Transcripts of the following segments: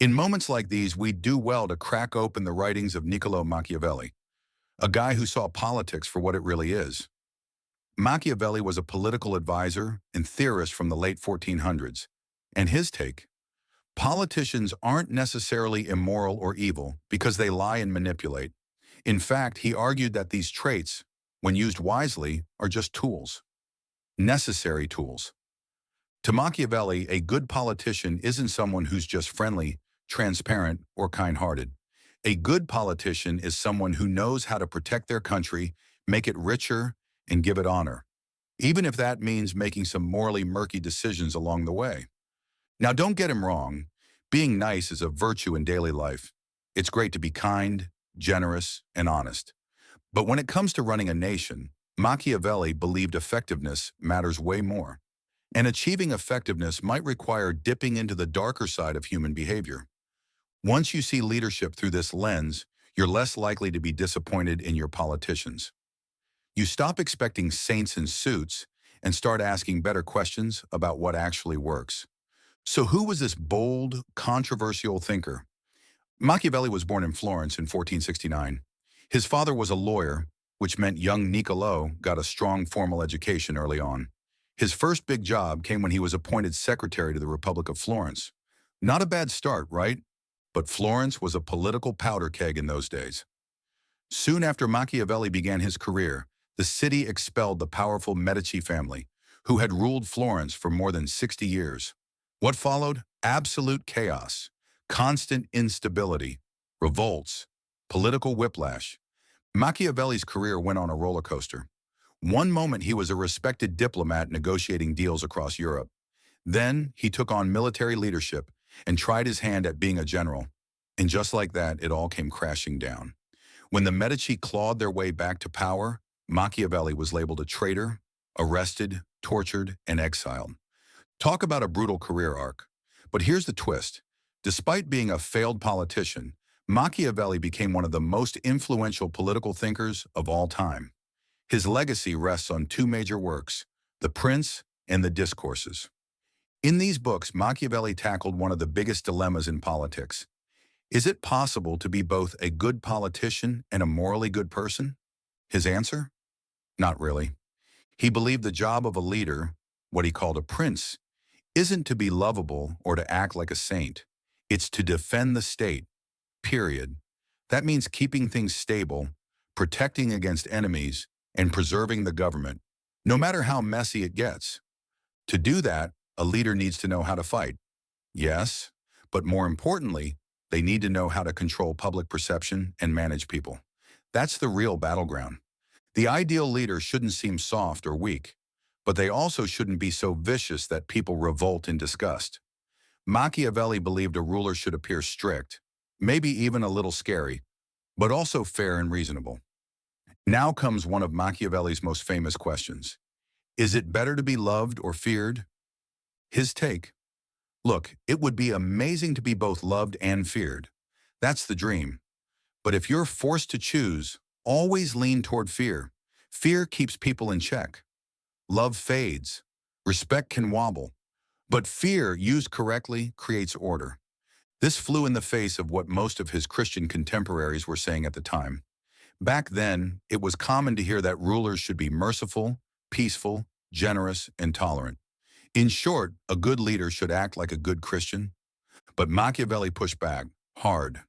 In moments like these, we do well to crack open the writings of Niccolò Machiavelli, a guy who saw politics for what it really is. Machiavelli was a political advisor and theorist from the late 1400s, and his take, politicians aren't necessarily immoral or evil because they lie and manipulate. In fact, he argued that these traits, when used wisely, are just tools, necessary tools. To Machiavelli, a good politician isn't someone who's just friendly, transparent, or kind-hearted. A good politician is someone who knows how to protect their country, make it richer, and give it honor, even if that means making some morally murky decisions along the way. Now, don't get him wrong. Being nice is a virtue in daily life. It's great to be kind, generous, and honest. But when it comes to running a nation, Machiavelli believed effectiveness matters way more. And achieving effectiveness might require dipping into the darker side of human behavior. Once you see leadership through this lens, you're less likely to be disappointed in your politicians. You stop expecting saints in suits and start asking better questions about what actually works. So who was this bold, controversial thinker? Machiavelli was born in Florence in 1469. His father was a lawyer, which meant young Niccolò got a strong formal education early on. His first big job came when he was appointed secretary to the Republic of Florence. Not a bad start, right? But Florence was a political powder keg in those days. Soon after Machiavelli began his career, the city expelled the powerful Medici family, who had ruled Florence for more than 60 years. What followed? Absolute chaos, constant instability, revolts, political whiplash. Machiavelli's career went on a roller coaster. One moment he was a respected diplomat negotiating deals across Europe. Then he took on military leadership and tried his hand at being a general. And just like that, it all came crashing down. When the Medici clawed their way back to power, Machiavelli was labeled a traitor, arrested, tortured, and exiled. Talk about a brutal career arc. But here's the twist. Despite being a failed politician, Machiavelli became one of the most influential political thinkers of all time. His legacy rests on two major works, The Prince and The Discourses. In these books, Machiavelli tackled one of the biggest dilemmas in politics. Is it possible to be both a good politician and a morally good person? His answer? Not really. He believed the job of a leader, what he called a prince, isn't to be lovable or to act like a saint. It's to defend the state, period. That means keeping things stable, protecting against enemies, and preserving the government, no matter how messy it gets. To do that, a leader needs to know how to fight. Yes, but more importantly, they need to know how to control public perception and manage people. That's the real battleground. The ideal leader shouldn't seem soft or weak, but they also shouldn't be so vicious that people revolt in disgust. Machiavelli believed a ruler should appear strict, maybe even a little scary, but also fair and reasonable. Now comes one of Machiavelli's most famous questions. Is it better to be loved or feared? His take. Look, it would be amazing to be both loved and feared. That's the dream. But if you're forced to choose, always lean toward fear. Fear keeps people in check. Love fades. Respect can wobble. But fear, used correctly, creates order. This flew in the face of what most of his Christian contemporaries were saying at the time. Back then, it was common to hear that rulers should be merciful, peaceful, generous, and tolerant. In short, a good leader should act like a good Christian. But Machiavelli pushed back hard.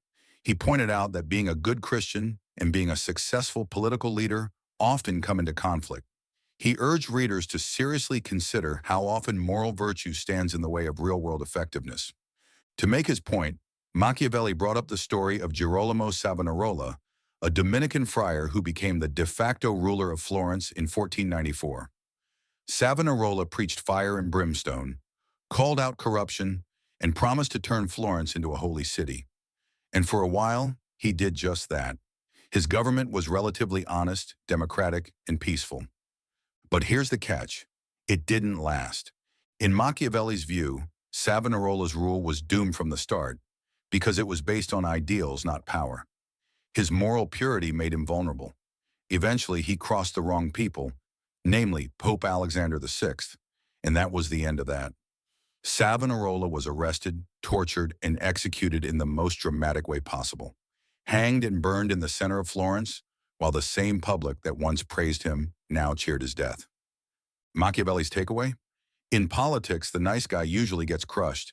He pointed out that being a good Christian and being a successful political leader often come into conflict. He urged readers to seriously consider how often moral virtue stands in the way of real-world effectiveness. To make his point, Machiavelli brought up the story of Girolamo Savonarola, a Dominican friar who became the de facto ruler of Florence in 1494. Savonarola preached fire and brimstone, called out corruption, and promised to turn Florence into a holy city. And for a while, he did just that. His government was relatively honest, democratic, and peaceful. But here's the catch. It didn't last. In Machiavelli's view, Savonarola's rule was doomed from the start because it was based on ideals, not power. His moral purity made him vulnerable. Eventually, he crossed the wrong people, namely Pope Alexander VI, and that was the end of that. Savonarola was arrested, tortured, and executed in the most dramatic way possible. Hanged and burned in the center of Florence, while the same public that once praised him now cheered his death. Machiavelli's takeaway? In politics, the nice guy usually gets crushed.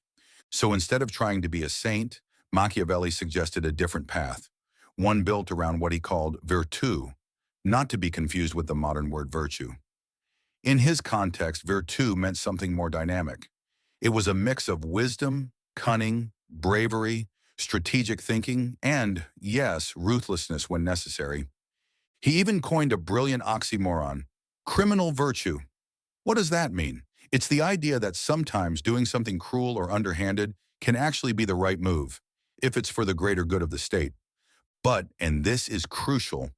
So instead of trying to be a saint, Machiavelli suggested a different path, one built around what he called virtù, not to be confused with the modern word virtue. In his context, virtù meant something more dynamic. It was a mix of wisdom, cunning, bravery, strategic thinking, and, yes, ruthlessness when necessary. He even coined a brilliant oxymoron, criminal virtue. What does that mean? It's the idea that sometimes doing something cruel or underhanded can actually be the right move, if it's for the greater good of the state. But, and this is crucial,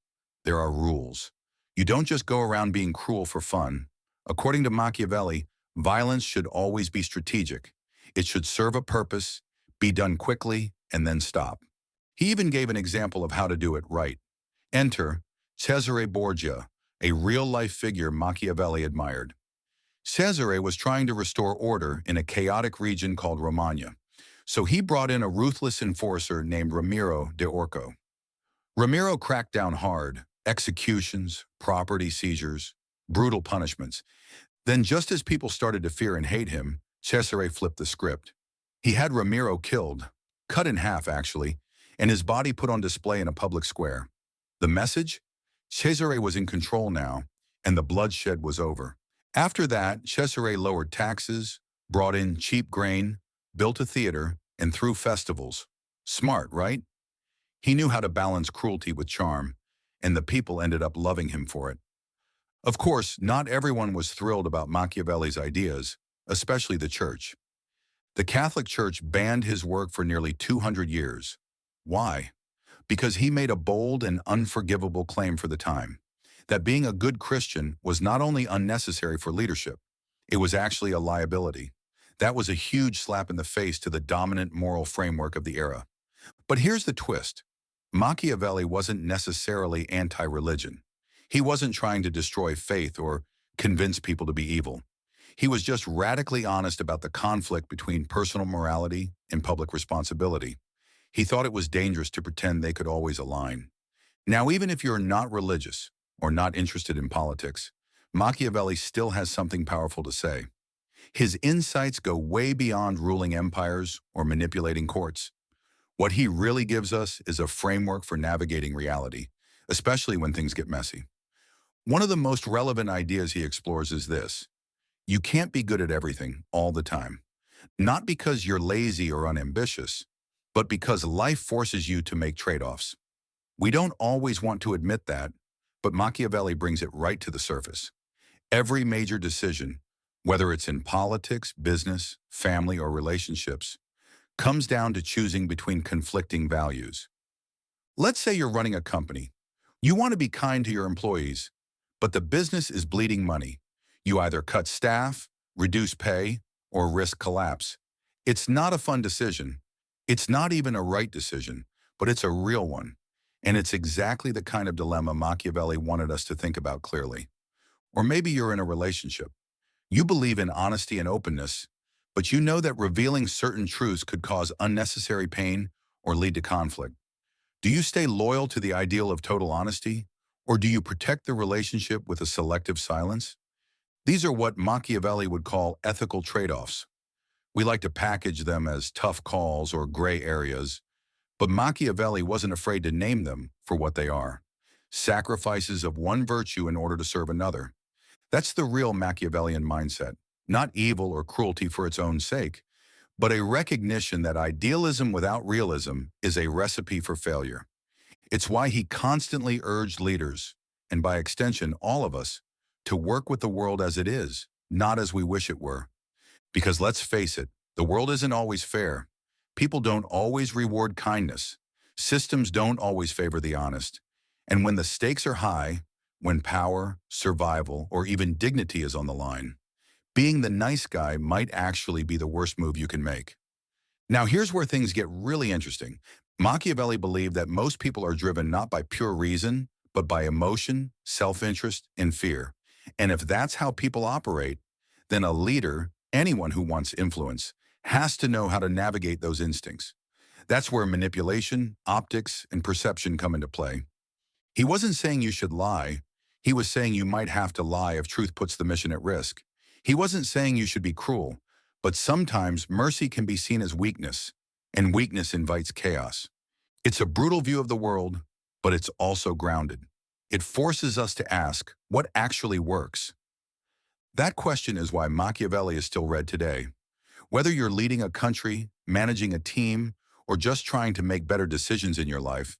there are rules. You don't just go around being cruel for fun. According to Machiavelli, violence should always be strategic. It should serve a purpose, be done quickly, and then stop. He even gave an example of how to do it right. Enter Cesare Borgia, a real-life figure Machiavelli admired. Cesare was trying to restore order in a chaotic region called Romagna, so he brought in a ruthless enforcer named Ramiro de Orco. Ramiro cracked down hard, executions, property seizures, brutal punishments. Then just as people started to fear and hate him, Cesare flipped the script. He had Ramiro killed, cut in half actually, and his body put on display in a public square. The message? Cesare was in control now, and the bloodshed was over. After that, Cesare lowered taxes, brought in cheap grain, built a theater, and threw festivals. Smart, right? He knew how to balance cruelty with charm, and the people ended up loving him for it. Of course, not everyone was thrilled about Machiavelli's ideas, especially the church. The Catholic Church banned his work for nearly 200 years. Why? Because he made a bold and unforgivable claim for the time, that being a good Christian was not only unnecessary for leadership, it was actually a liability. That was a huge slap in the face to the dominant moral framework of the era. But here's the twist. Machiavelli wasn't necessarily anti-religion. He wasn't trying to destroy faith or convince people to be evil. He was just radically honest about the conflict between personal morality and public responsibility. He thought it was dangerous to pretend they could always align. Now, even if you're not religious or not interested in politics, Machiavelli still has something powerful to say. His insights go way beyond ruling empires or manipulating courts. What he really gives us is a framework for navigating reality, especially when things get messy. One of the most relevant ideas he explores is this. You can't be good at everything all the time. Not because you're lazy or unambitious, but because life forces you to make trade-offs. We don't always want to admit that, but Machiavelli brings it right to the surface. Every major decision, whether it's in politics, business, family, or relationships, comes down to choosing between conflicting values. Let's say you're running a company. You want to be kind to your employees, but the business is bleeding money. You either cut staff, reduce pay, or risk collapse. It's not a fun decision. It's not even a right decision, but it's a real one. And it's exactly the kind of dilemma Machiavelli wanted us to think about clearly. Or maybe you're in a relationship. You believe in honesty and openness, but you know that revealing certain truths could cause unnecessary pain or lead to conflict. Do you stay loyal to the ideal of total honesty, or do you protect the relationship with a selective silence? These are what Machiavelli would call ethical trade-offs. We like to package them as tough calls or gray areas, but Machiavelli wasn't afraid to name them for what they are. Sacrifices of one virtue in order to serve another. That's the real Machiavellian mindset, not evil or cruelty for its own sake, but a recognition that idealism without realism is a recipe for failure. It's why he constantly urged leaders, and by extension all of us, to work with the world as it is, not as we wish it were. Because let's face it, the world isn't always fair. People don't always reward kindness. Systems don't always favor the honest. And when the stakes are high, when power, survival, or even dignity is on the line, being the nice guy might actually be the worst move you can make. Now here's where things get really interesting. Machiavelli believed that most people are driven not by pure reason, but by emotion, self-interest, and fear. And if that's how people operate, then a leader, Anyone who wants influence has to know how to navigate those instincts. That's where manipulation, optics, and perception come into play. He wasn't saying you should lie. He was saying you might have to lie if truth puts the mission at risk. He wasn't saying you should be cruel, but sometimes mercy can be seen as weakness, and weakness invites chaos. It's a brutal view of the world, but it's also grounded. It forces us to ask, what actually works? That question is why Machiavelli is still read today. Whether you're leading a country, managing a team, or just trying to make better decisions in your life,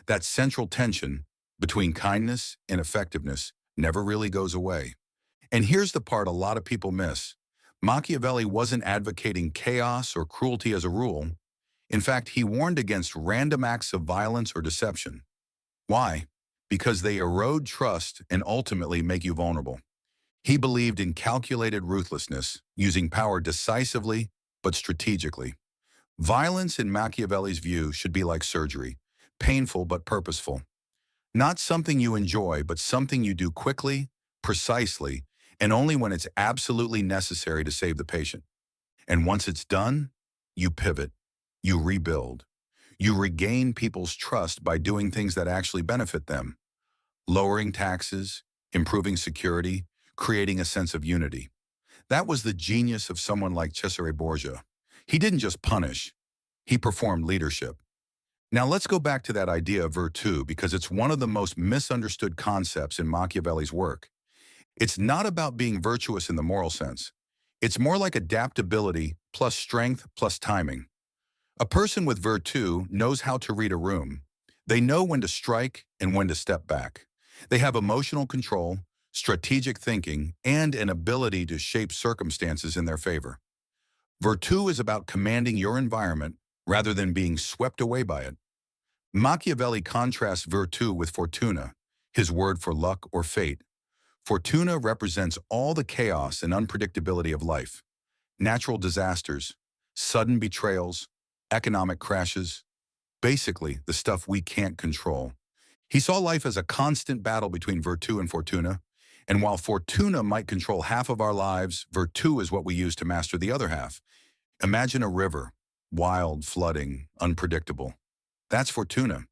that central tension between kindness and effectiveness never really goes away. And here's the part a lot of people miss. Machiavelli wasn't advocating chaos or cruelty as a rule. In fact, he warned against random acts of violence or deception. Why? Because they erode trust and ultimately make you vulnerable. He believed in calculated ruthlessness, using power decisively but strategically. Violence, in Machiavelli's view, should be like surgery, painful but purposeful. Not something you enjoy, but something you do quickly, precisely, and only when it's absolutely necessary to save the patient. And once it's done, you pivot, you rebuild. You regain people's trust by doing things that actually benefit them, lowering taxes, improving security, creating a sense of unity. That was the genius of someone like Cesare Borgia. He didn't just punish, he performed leadership. Now let's go back to that idea of virtù because it's one of the most misunderstood concepts in Machiavelli's work. It's not about being virtuous in the moral sense. It's more like adaptability plus strength plus timing. A person with virtù knows how to read a room. They know when to strike and when to step back. They have emotional control, strategic thinking, and an ability to shape circumstances in their favor. Virtù is about commanding your environment rather than being swept away by it. Machiavelli contrasts virtù with fortuna, his word for luck or fate. Fortuna represents all the chaos and unpredictability of life. Natural disasters, sudden betrayals, economic crashes, basically the stuff we can't control. He saw life as a constant battle between virtù and fortuna, and while fortuna might control half of our lives, virtù is what we use to master the other half. Imagine a river, wild, flooding, unpredictable. That's fortuna.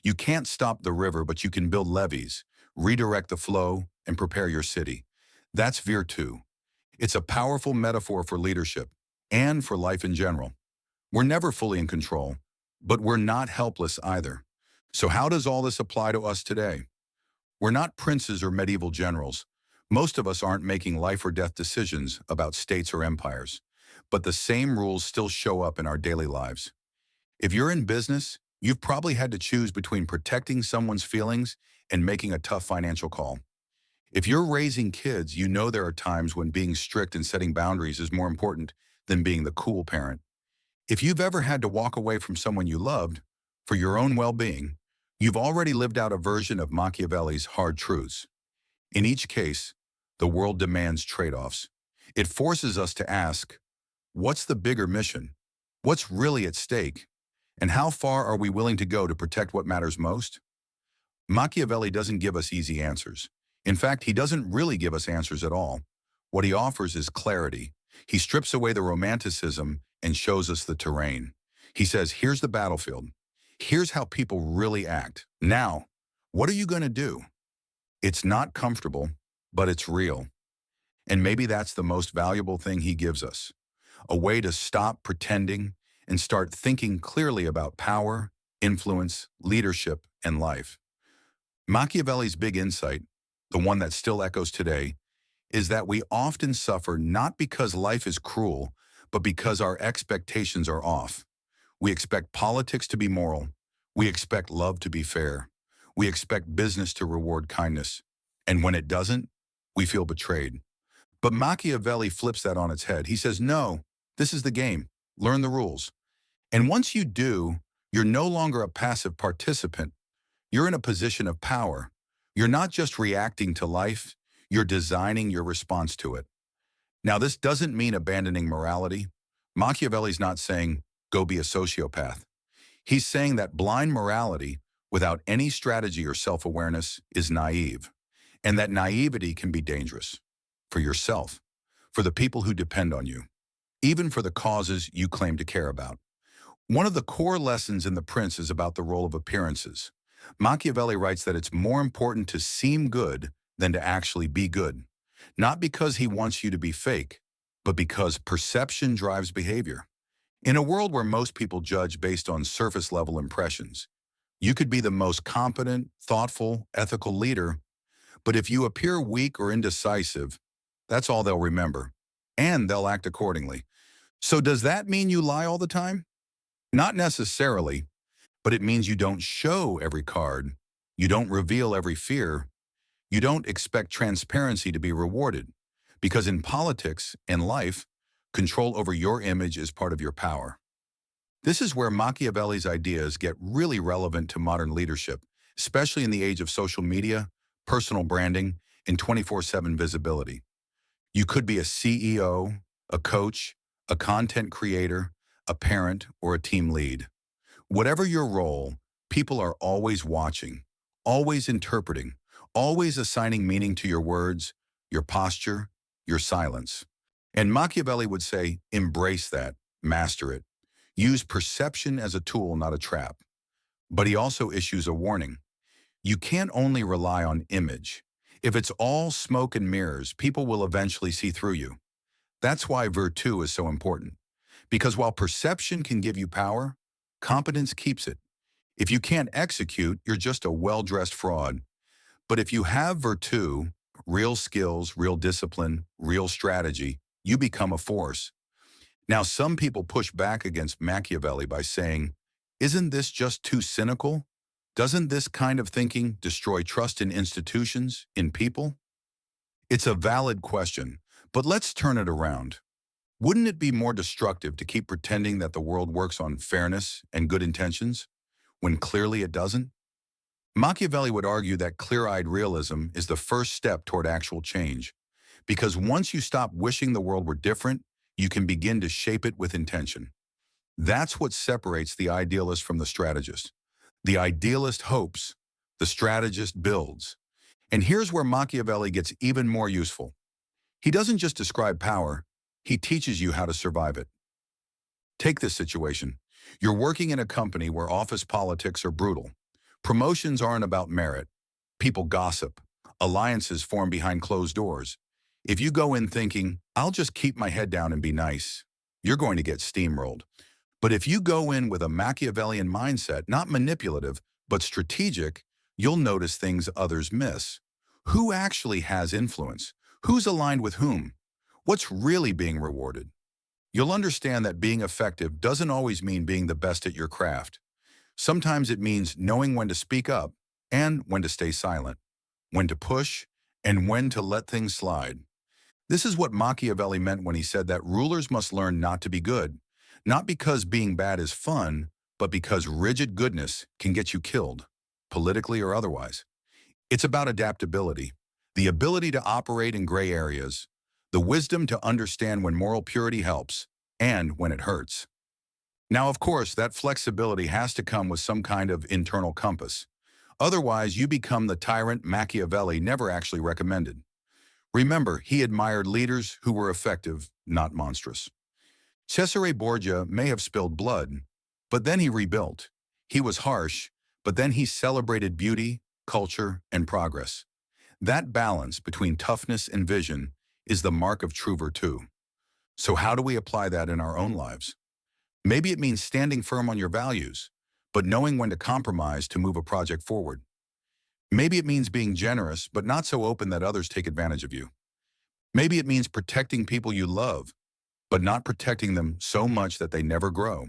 You can't stop the river, but you can build levees, redirect the flow, and prepare your city. That's virtù. It's a powerful metaphor for leadership and for life in general. We're never fully in control, but we're not helpless either. So how does all this apply to us today? We're not princes or medieval generals. Most of us aren't making life or death decisions about states or empires, but the same rules still show up in our daily lives. If you're in business, you've probably had to choose between protecting someone's feelings and making a tough financial call. If you're raising kids, you know there are times when being strict and setting boundaries is more important than being the cool parent. If you've ever had to walk away from someone you loved for your own well-being, you've already lived out a version of Machiavelli's hard truths. In each case, the world demands trade-offs. It forces us to ask, what's the bigger mission? What's really at stake? And how far are we willing to go to protect what matters most? Machiavelli doesn't give us easy answers. In fact, he doesn't really give us answers at all. What he offers is clarity. He strips away the romanticism and shows us the terrain. He says, here's the battlefield. Here's how people really act. Now, what are you going to do? It's not comfortable, but it's real. And maybe that's the most valuable thing he gives us. A way to stop pretending and start thinking clearly about power, influence, leadership, and life. Machiavelli's big insight, the one that still echoes today, is that we often suffer not because life is cruel, but because our expectations are off. We expect politics to be moral. We expect love to be fair. We expect business to reward kindness. And when it doesn't, we feel betrayed. But Machiavelli flips that on its head. He says, no, this is the game. Learn the rules. And once you do, you're no longer a passive participant. You're in a position of power. You're not just reacting to life, you're designing your response to it. Now, this doesn't mean abandoning morality. Machiavelli's not saying, go be a sociopath. He's saying that blind morality, without any strategy or self-awareness, is naive, and that naivety can be dangerous for yourself, for the people who depend on you, even for the causes you claim to care about. One of the core lessons in The Prince is about the role of appearances. Machiavelli writes that it's more important to seem good than to actually be good, not because he wants you to be fake, but because perception drives behavior. In a world where most people judge based on surface-level impressions, you could be the most competent, thoughtful, ethical leader, but if you appear weak or indecisive, that's all they'll remember, and they'll act accordingly. So does that mean you lie all the time? Not necessarily, but it means you don't show every card, you don't reveal every fear, you don't expect transparency to be rewarded. Because in politics and life, control over your image is part of your power. This is where Machiavelli's ideas get really relevant to modern leadership, especially in the age of social media, personal branding, and 24/7 visibility. You could be a CEO, a coach, a content creator, a parent, or a team lead. Whatever your role, people are always watching, always interpreting, always assigning meaning to your words, your posture, your silence. And Machiavelli would say, embrace that, master it. Use perception as a tool, not a trap. But he also issues a warning. You can't only rely on image. If it's all smoke and mirrors, people will eventually see through you. That's why virtue is so important. Because while perception can give you power, competence keeps it. If you can't execute, you're just a well-dressed fraud. But if you have virtue, real skills, real discipline, real strategy, you become a force. Now, some people push back against Machiavelli by saying, isn't this just too cynical? Doesn't this kind of thinking destroy trust in institutions, in people? It's a valid question, but let's turn it around. Wouldn't it be more destructive to keep pretending that the world works on fairness and good intentions, when clearly it doesn't? Machiavelli would argue that clear-eyed realism is the first step toward actual change, because once you stop wishing the world were different, you can begin to shape it with intention. That's what separates the idealist from the strategist. The idealist hopes, the strategist builds. And here's where Machiavelli gets even more useful. He doesn't just describe power, he teaches you how to survive it. Take this situation. You're working in a company where office politics are brutal. Promotions aren't about merit. People gossip. Alliances form behind closed doors. If you go in thinking, I'll just keep my head down and be nice, you're going to get steamrolled. But if you go in with a Machiavellian mindset, not manipulative, but strategic, you'll notice things others miss. Who actually has influence? Who's aligned with whom? What's really being rewarded? You'll understand that being effective doesn't always mean being the best at your craft. Sometimes it means knowing when to speak up and when to stay silent, when to push and when to let things slide. This is what Machiavelli meant when he said that rulers must learn not to be good, not because being bad is fun, but because rigid goodness can get you killed, politically or otherwise. It's about adaptability, the ability to operate in gray areas, the wisdom to understand when moral purity helps and when it hurts. Now, of course, that flexibility has to come with some kind of internal compass. Otherwise, you become the tyrant Machiavelli never actually recommended. Remember, he admired leaders who were effective, not monstrous. Cesare Borgia may have spilled blood, but then he rebuilt. He was harsh, but then he celebrated beauty, culture, and progress. That balance between toughness and vision is the mark of true virtue. So how do we apply that in our own lives? Maybe it means standing firm on your values, but knowing when to compromise to move a project forward. Maybe it means being generous, but not so open that others take advantage of you. Maybe it means protecting people you love, but not protecting them so much that they never grow.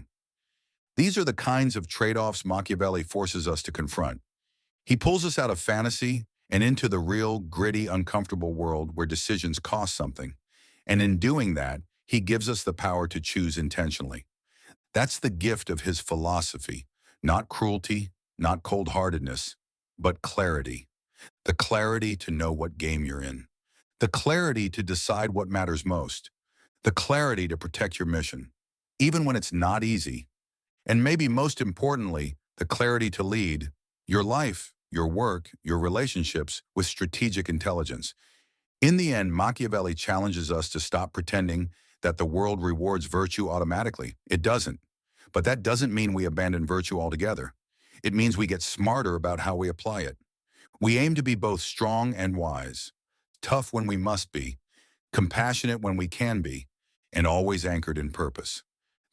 These are the kinds of trade-offs Machiavelli forces us to confront. He pulls us out of fantasy and into the real, gritty, uncomfortable world where decisions cost something. And in doing that, he gives us the power to choose intentionally. That's the gift of his philosophy, not cruelty, not cold-heartedness, but clarity. The clarity to know what game you're in. The clarity to decide what matters most. The clarity to protect your mission, even when it's not easy. And maybe most importantly, the clarity to lead your life, your work, your relationships with strategic intelligence. In the end, Machiavelli challenges us to stop pretending that the world rewards virtue automatically. It doesn't. But that doesn't mean we abandon virtue altogether. It means we get smarter about how we apply it. We aim to be both strong and wise, tough when we must be, compassionate when we can be, and always anchored in purpose.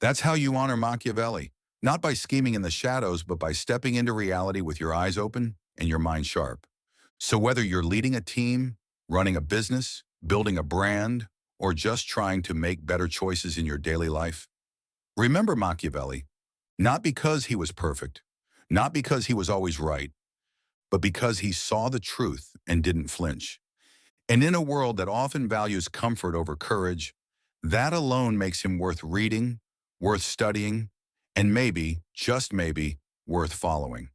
That's how you honor Machiavelli, not by scheming in the shadows, but by stepping into reality with your eyes open and your mind sharp. So whether you're leading a team, running a business, building a brand, or just trying to make better choices in your daily life, remember Machiavelli, not because he was perfect, not because he was always right, but because he saw the truth and didn't flinch. And in a world that often values comfort over courage, that alone makes him worth reading, worth studying, and maybe, just maybe, worth following.